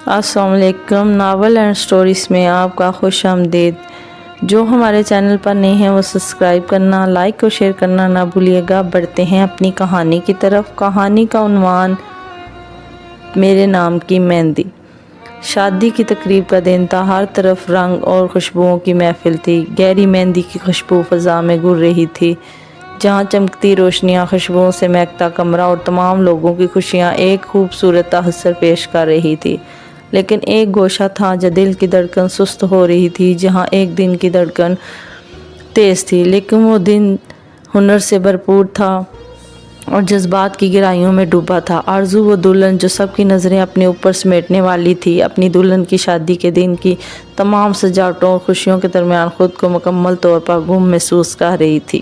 السلام علیکم، novel and stories میں آپ کا خوش آمدید۔ جو ہمارے چینل پر نئے ہیں وہ سبسکرائب کرنا، لائک اور شیئر کرنا نہ بھولیے گا۔ بڑھتے ہیں اپنی کہانی کی طرف۔ کہانی کا عنوان میرے نام کی مہندی۔ شادی کی تقریب کا دن تھا، ہر طرف رنگ اور خوشبوؤں کی محفل تھی۔ گہری مہندی کی خوشبو فضا میں گھر رہی تھی، جہاں چمکتی روشنیاں، خوشبوؤں سے مہکتا کمرہ اور تمام لوگوں کی خوشیاں ایک خوبصورت تحسر پیش کر رہی تھی۔ لیکن ایک گوشہ تھا جہاں دل کی دھڑکن سست ہو رہی تھی، جہاں ایک دن کی دھڑکن تیز تھی، لیکن وہ دن ہنر سے بھرپور تھا اور جذبات کی گہرائیوں میں ڈوبا تھا۔ آرزو، وہ دلہن جو سب کی نظریں اپنے اوپر سمیٹنے والی تھی، اپنی دلہن کی شادی کے دن کی تمام سجاوٹوں اور خوشیوں کے درمیان خود کو مکمل طور پر گم محسوس کر رہی تھی۔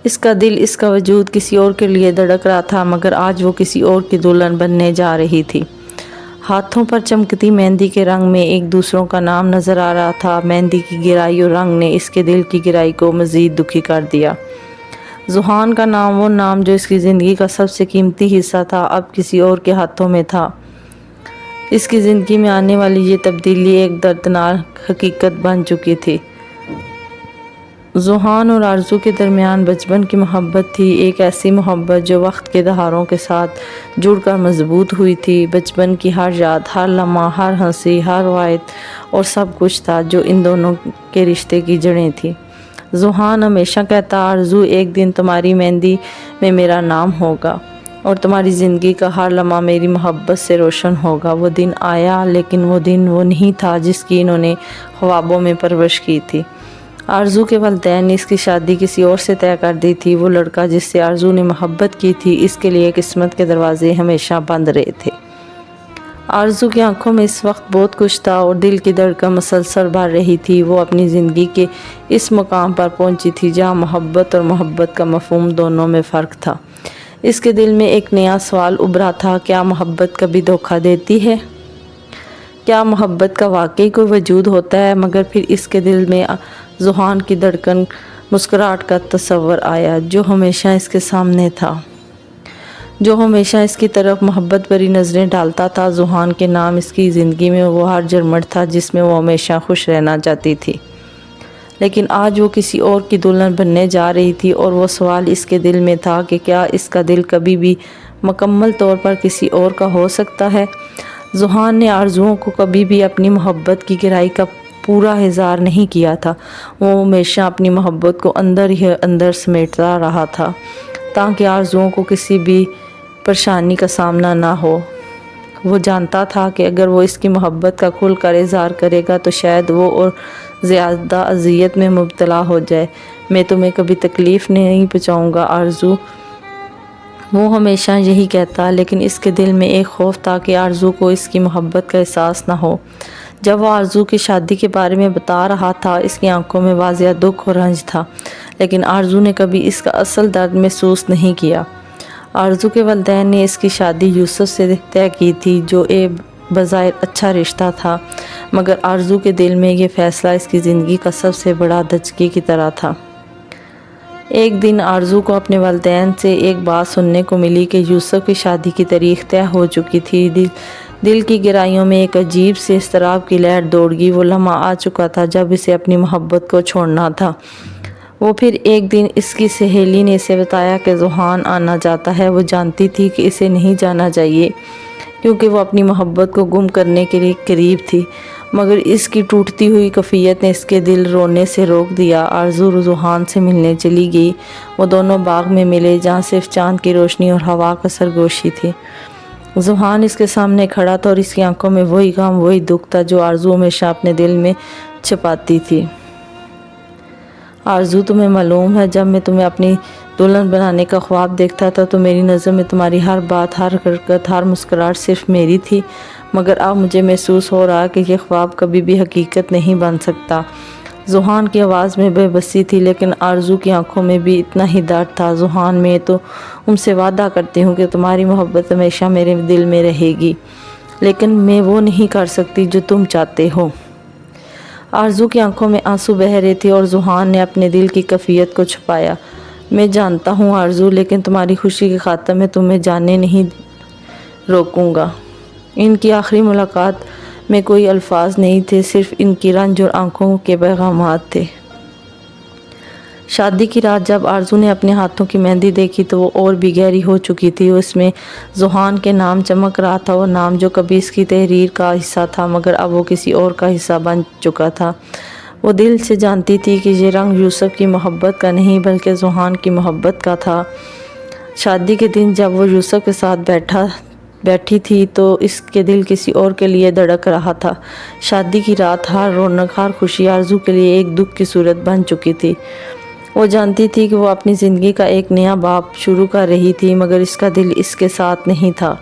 اس کا دل، اس کا وجود کسی اور کے لیے دھڑک رہا تھا، مگر آج وہ کسی اور کی دلہن بننے جا رہی تھی۔ ہاتھوں پر چمکتی مہندی کے رنگ میں ایک دوسروں کا نام نظر آ رہا تھا۔ مہندی کی گہرائی اور رنگ نے اس کے دل کی گہرائی کو مزید دکھی کر دیا۔ ذوحان کا نام، وہ نام جو اس کی زندگی کا سب سے قیمتی حصہ تھا، اب کسی اور کے ہاتھوں میں تھا۔ اس کی زندگی میں آنے والی یہ تبدیلی ایک دردناک حقیقت بن چکی تھی۔ ذوحان اور آرزو کے درمیان بچپن کی محبت تھی، ایک ایسی محبت جو وقت کے دہاروں کے ساتھ جڑ کر مضبوط ہوئی تھی۔ بچپن کی ہر یاد، ہر لمحہ، ہر ہنسی، ہر روایت اور سب کچھ تھا جو ان دونوں کے رشتے کی جڑیں تھیں۔ ذوحان ہمیشہ کہتا، آرزو، ایک دن تمہاری مہندی میں میرا نام ہوگا اور تمہاری زندگی کا ہر لمحہ میری محبت سے روشن ہوگا۔ وہ دن آیا، لیکن وہ دن وہ نہیں تھا جس کی انہوں نے خوابوں میں پرورش کی تھی۔ آرزو کے والدین نے اس کی شادی کسی اور سے طے کر دی تھی۔ وہ لڑکا جس سے آرزو نے محبت کی تھی، اس کے لیے قسمت کے دروازے ہمیشہ بند رہے تھے۔ آرزو کی آنکھوں میں اس وقت بہت کچھ تھا اور دل کی دھڑکن مسلسل بڑھ رہی تھی۔ وہ اپنی زندگی کے اس مقام پر پہنچی تھی جہاں محبت اور محبت کا مفہوم دونوں میں فرق تھا۔ اس کے دل میں ایک نیا سوال ابھرا تھا، کیا محبت کبھی دھوکہ دیتی ہے؟ کیا محبت کا واقعی کوئی وجود ہوتا ہے؟ مگر پھر اس کے دل میں ذوحان کی دھڑکن مسکراہٹ کا تصور آیا، جو ہمیشہ اس کے سامنے تھا، جو ہمیشہ اس کی طرف محبت بھری نظریں ڈالتا تھا۔ ذوحان کے نام اس کی زندگی میں وہ ہر جھرمٹ تھا جس میں وہ ہمیشہ خوش رہنا چاہتی تھی، لیکن آج وہ کسی اور کی دلہن بننے جا رہی تھی، اور وہ سوال اس کے دل میں تھا کہ کیا اس کا دل کبھی بھی مکمل طور پر کسی اور کا ہو سکتا ہے؟ ذوحان نے آرزوؤں کو کبھی بھی اپنی محبت کی گہرائی کا پورا اظہار نہیں کیا تھا۔ وہ ہمیشہ اپنی محبت کو اندر ہی اندر سمیٹتا رہا تھا تاکہ آرزوؤں کو کسی بھی پریشانی کا سامنا نہ ہو۔ وہ جانتا تھا کہ اگر وہ اس کی محبت کا کھل کر اظہار کرے گا تو شاید وہ اور زیادہ اذیت میں مبتلا ہو جائے۔ میں تمہیں کبھی تکلیف نہیں پہنچاؤں گا آرزو، وہ ہمیشہ یہی کہتا، لیکن اس کے دل میں ایک خوف تھا کہ آرزو کو اس کی محبت کا احساس نہ ہو۔ جب وہ آرزو کی شادی کے بارے میں بتا رہا تھا، اس کی آنکھوں میں واضح دکھ اور رنج تھا، لیکن آرزو نے کبھی اس کا اصل درد محسوس نہیں کیا۔ آرزو کے والدین نے اس کی شادی یوسف سے طے کی تھی، جو ایک بظاہر اچھا رشتہ تھا، مگر آرزو کے دل میں یہ فیصلہ اس کی زندگی کا سب سے بڑا دھچکے کی طرح تھا۔ ایک دن آرزو کو اپنے والدین سے ایک بات سننے کو ملی کہ یوسف کی شادی کی تاریخ طے ہو چکی تھی۔ دل کی گہرائیوں میں ایک عجیب سے اضطراب کی لہر دوڑ گئی۔ وہ لمحہ آ چکا تھا جب اسے اپنی محبت کو چھوڑنا تھا۔ وہ پھر ایک دن اس کی سہیلی نے اسے بتایا کہ ذوحان آنا چاہتا ہے۔ وہ جانتی تھی کہ اسے نہیں جانا چاہیے کیونکہ وہ اپنی محبت کو گم کرنے کے لیے قریب تھی، مگر اس کی ٹوٹتی ہوئی کیفیت نے اس کے دل رونے سے روک دیا۔ آرزو ذوحان سے ملنے چلی گئی۔ وہ دونوں باغ میں ملے جہاں صرف چاند کی روشنی اور ہوا کا سرگوشی تھی۔ ذوحان اس کے سامنے کھڑا تھا اور اس کی آنکھوں میں وہی غم، وہی دکھ تھا جو آرزو ہمیشہ اپنے دل میں چھپاتی تھی۔ آرزو، تمہیں معلوم ہے جب میں تمہیں اپنی دلہن بنانے کا خواب دیکھتا تھا تو میری نظر میں تمہاری ہر بات، ہر حرکت، ہر مسکراہٹ صرف میری تھی، مگر اب مجھے محسوس ہو رہا کہ یہ خواب کبھی بھی حقیقت نہیں بن سکتا۔ ذوحان کی آواز میں بے بسی تھی، لیکن آرزو کی آنکھوں میں بھی اتنا ہی درد تھا۔ ذوحان، میں تو تم سے وعدہ کرتی ہوں کہ تمہاری محبت ہمیشہ میرے دل میں رہے گی، لیکن میں وہ نہیں کر سکتی جو تم چاہتے ہو۔ آرزو کی آنکھوں میں آنسو بہہ رہے تھے اور ذوحان نے اپنے دل کی کیفیت کو چھپایا۔ میں جانتا ہوں آرزو، لیکن تمہاری خوشی کی خاطر میں تمہیں جانے نہیں روکوں گا۔ ان کی آخری ملاقات میں کوئی الفاظ نہیں تھے، صرف ان کی رنج اور آنکھوں کے پیغامات تھے۔ شادی کی رات جب آرزو نے اپنے ہاتھوں کی مہندی دیکھی تو وہ اور بھی گہری ہو چکی تھی۔ اس میں ذوحان کے نام چمک رہا تھا، وہ نام جو کبھی اس کی تحریر کا حصہ تھا مگر اب وہ کسی اور کا حصہ بن چکا تھا۔ وہ دل سے جانتی تھی کہ یہ رنگ یوسف کی محبت کا نہیں بلکہ ذوحان کی محبت کا تھا۔ شادی کے دن جب وہ یوسف کے ساتھ بیٹھی تھی تو اس کے دل کسی اور کے لیے دھڑک رہا تھا۔ شادی کی رات ہر رونق، ہر خوشی آرزو کے لیے ایک دکھ کی صورت بن چکی تھی۔ وہ جانتی تھی کہ وہ اپنی زندگی کا ایک نیا باب شروع کر رہی تھی مگر اس کا دل اس کے ساتھ نہیں تھا۔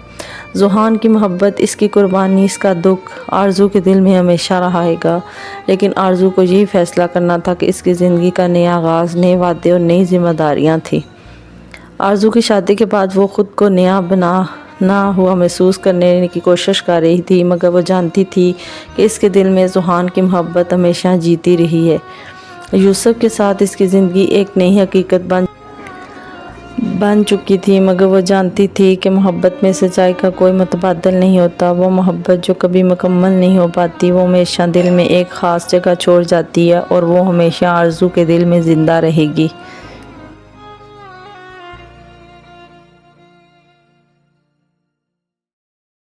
ذوحان کی محبت، اس کی قربانی، اس کا دکھ آرزو کے دل میں ہمیشہ رہے گا، لیکن آرزو کو یہی فیصلہ کرنا تھا کہ اس کی زندگی کا نیا آغاز، نئے وعدے اور نئی ذمہ داریاں تھیں۔ آرزو کی شادی کے بعد وہ خود کو نیا بنا ہوا محسوس کرنے کی کوشش کر رہی تھی مگر وہ جانتی تھی کہ اس کے دل میں ذوحان کی محبت ہمیشہ جیتی رہی ہے۔ یوسف کے ساتھ اس کی زندگی ایک نئی حقیقت بن چکی تھی مگر وہ جانتی تھی کہ محبت میں سچائی کا کوئی متبادل نہیں ہوتا۔ وہ محبت جو کبھی مکمل نہیں ہو پاتی، وہ ہمیشہ دل میں ایک خاص جگہ چھوڑ جاتی ہے اور وہ ہمیشہ آرزو کے دل میں زندہ رہے گی۔